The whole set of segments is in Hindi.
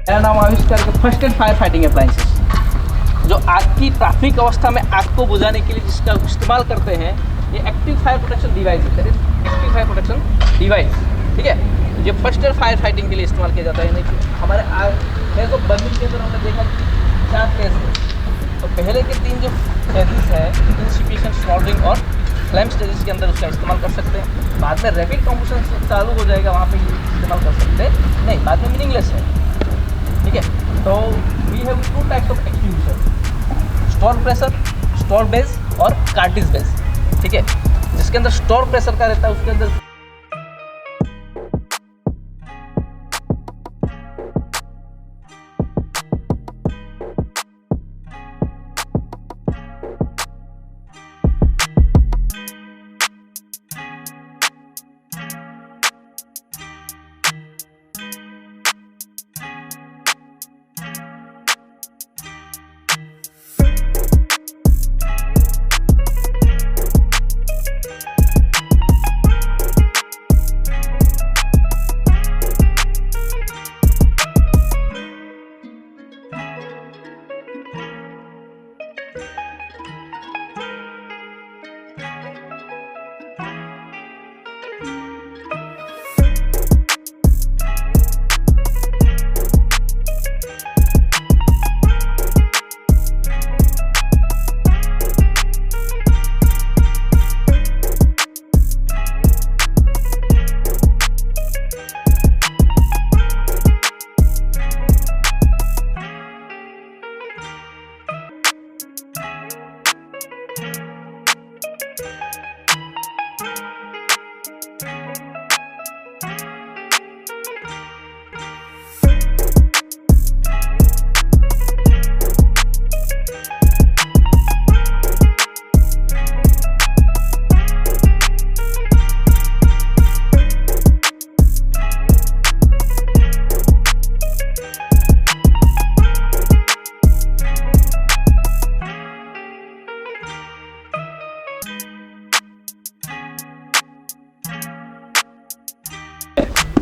मेरा नाम आविष्कार के first aid fire fighting appliances, जो आग की प्राथमिक अवस्था में आग को बुझाने के लिए जिसका इस्तेमाल करते हैं, ये एक्टिव फायर प्रोटेक्शन डिवाइस है। एक्टिव फायर प्रोटेक्शन डिवाइस, ठीक है, ये फर्स्ट एड फायर फाइटिंग के लिए इस्तेमाल किया जाता है। यानी कि हमारे आग फेज ऑफ बर्निंग के अंदर हमने देखा 4 फेज है। तो पहले के 3 जो फेजेस है, इंसिपिएशन, स्मॉल्डरिंग और फ्लेम स्टेजेस के अंदर उसका इस्तेमाल कर सकते हैं। बाद में रैपिड कॉम्बशन चालू हो जाएगा, वहाँ पे इस्तेमाल कर सकते हैं नहीं, बाद में मीनिंगलेस है, ठीक है। तो we have 2 types of extinguisher, store pressure, store base और कार्टिज बेस, ठीक है। जिसके अंदर स्टोर प्रेशर का रहता है उसके अंदर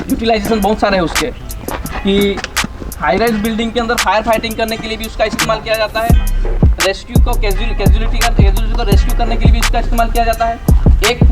यूटिलाइजेशन बहुत सारे हैं उसके, कि हाई राइज बिल्डिंग के अंदर फायर फाइटिंग करने के लिए भी उसका इस्तेमाल किया जाता है। रेस्क्यू को कैजुअलिटी को रेस्क्यू करने के लिए भी इसका इस्तेमाल किया जाता है। एक